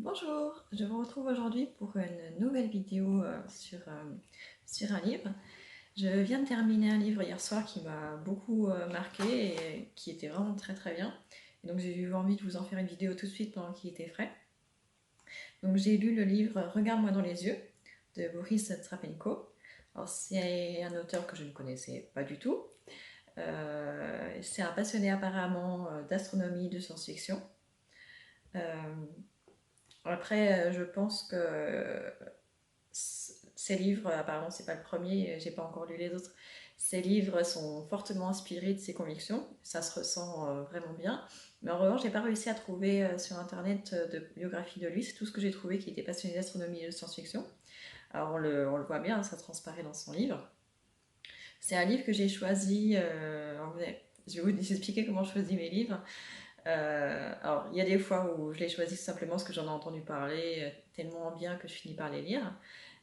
Bonjour, je vous retrouve aujourd'hui pour une nouvelle vidéo sur un livre. Je viens de terminer un livre hier soir qui m'a beaucoup marqué et qui était vraiment très très bien. Et donc j'ai eu envie de vous en faire une vidéo tout de suite pendant qu'il était frais. Donc j'ai lu le livre Regarde-moi dans les yeux de Boris Strapenko. Alors c'est un auteur que je ne connaissais pas du tout. C'est un passionné apparemment d'astronomie, de science-fiction. Euh, Après, je pense que ces livres, apparemment c'est pas le premier, j'ai pas encore lu les autres. Ces livres sont fortement inspirés de ses convictions, ça se ressent vraiment bien. Mais en revanche, j'ai pas réussi à trouver sur internet de biographie de lui. C'est tout ce que j'ai trouvé qui était passionné d'astronomie et de science-fiction. Alors on le voit bien, ça transparaît dans son livre. C'est un livre que j'ai choisi. Je vais vous expliquer comment je choisis mes livres. Alors, il y a des fois où je les choisis simplement parce que j'en ai entendu parler tellement bien que je finis par les lire.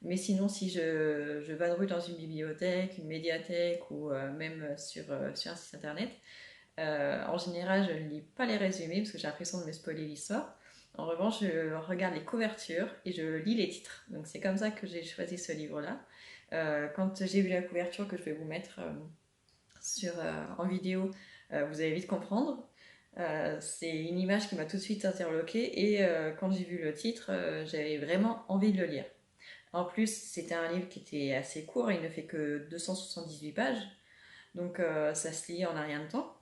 Mais sinon, si je vadrouille dans une bibliothèque, une médiathèque ou même sur un site internet, en général, je ne lis pas les résumés parce que j'ai l'impression de me spoiler l'histoire. En revanche, je regarde les couvertures et je lis les titres. Donc, c'est comme ça que j'ai choisi ce livre-là. Quand j'ai vu la couverture que je vais vous mettre en vidéo, vous allez vite comprendre. C'est une image qui m'a tout de suite interloquée et quand j'ai vu le titre, j'avais vraiment envie de le lire. En plus, c'était un livre qui était assez court, il ne fait que 278 pages, donc ça se lit en un rien de temps.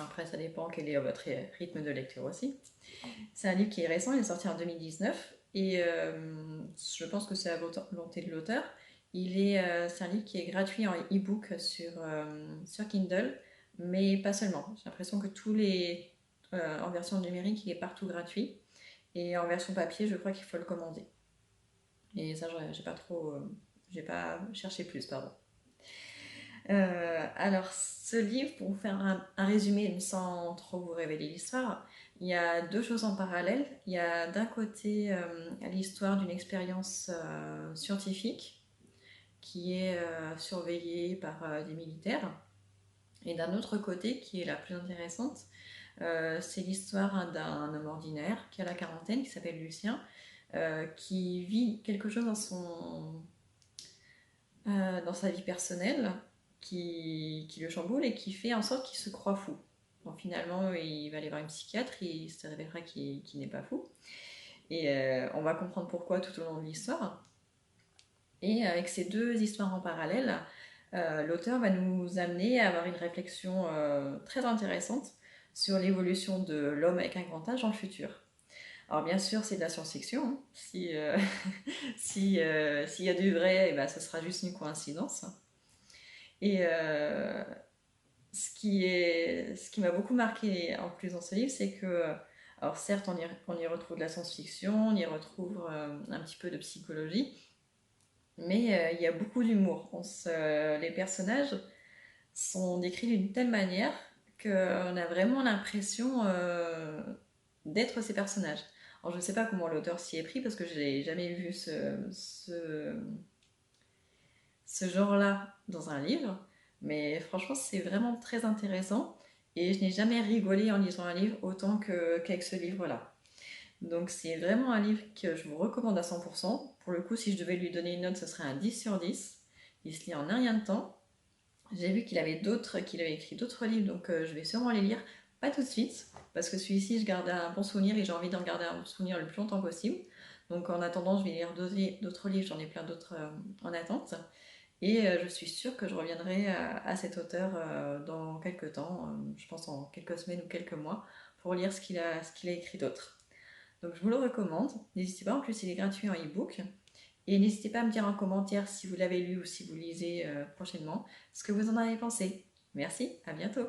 Après, ça dépend quel est votre rythme de lecture aussi. C'est un livre qui est récent, il est sorti en 2019 et je pense que c'est la volonté de l'auteur. C'est un livre qui est gratuit en e-book sur Kindle, mais pas seulement. J'ai l'impression que en version numérique, il est partout gratuit. Et en version papier, je crois qu'il faut le commander. Et ça, j'ai pas cherché plus, pardon. Alors, ce livre, pour vous faire un résumé sans trop vous révéler l'histoire, il y a deux choses en parallèle. Il y a d'un côté l'histoire d'une expérience scientifique qui est surveillée par des militaires. Et d'un autre côté, qui est la plus intéressante, c'est l'histoire d'un homme ordinaire qui a la quarantaine, qui s'appelle Lucien, qui vit quelque chose dans sa vie personnelle qui le chamboule et qui fait en sorte qu'il se croit fou. Donc finalement, il va aller voir une psychiatre et il se révélera qu'il n'est pas fou. Et on va comprendre pourquoi tout au long de l'histoire. Et avec ces deux histoires en parallèle, l'auteur va nous amener à avoir une réflexion très intéressante sur l'évolution de l'homme avec un grand H dans le futur. Alors bien sûr, c'est de la science-fiction. Hein. S'il y a du vrai, eh ben, ce sera juste une coïncidence. Et ce qui m'a beaucoup marqué en plus dans ce livre, c'est que, alors certes, on y retrouve de la science-fiction, on y retrouve un petit peu de psychologie, mais il y a beaucoup d'humour. Les personnages sont décrits d'une telle manière qu'on a vraiment l'impression d'être ces personnages. Alors je ne sais pas comment l'auteur s'y est pris parce que je n'ai jamais vu ce genre-là dans un livre, mais franchement c'est vraiment très intéressant et je n'ai jamais rigolé en lisant un livre autant qu'avec ce livre-là. Donc c'est vraiment un livre que je vous recommande à 100%. Pour le coup, si je devais lui donner une note, ce serait un 10 sur 10. Il se lit en un rien de temps. J'ai vu qu'il avait écrit d'autres livres, donc je vais sûrement les lire. Pas tout de suite, parce que celui-ci, je garde un bon souvenir et j'ai envie d'en garder un bon souvenir le plus longtemps possible. Donc en attendant, je vais lire d'autres livres, j'en ai plein d'autres en attente. Et je suis sûre que je reviendrai à cet auteur dans quelques temps, je pense en quelques semaines ou quelques mois, pour lire ce qu'il a écrit d'autre. Donc je vous le recommande. N'hésitez pas, en plus il est gratuit en e-book. Et n'hésitez pas à me dire en commentaire si vous l'avez lu ou si vous lisez prochainement ce que vous en avez pensé. Merci, à bientôt.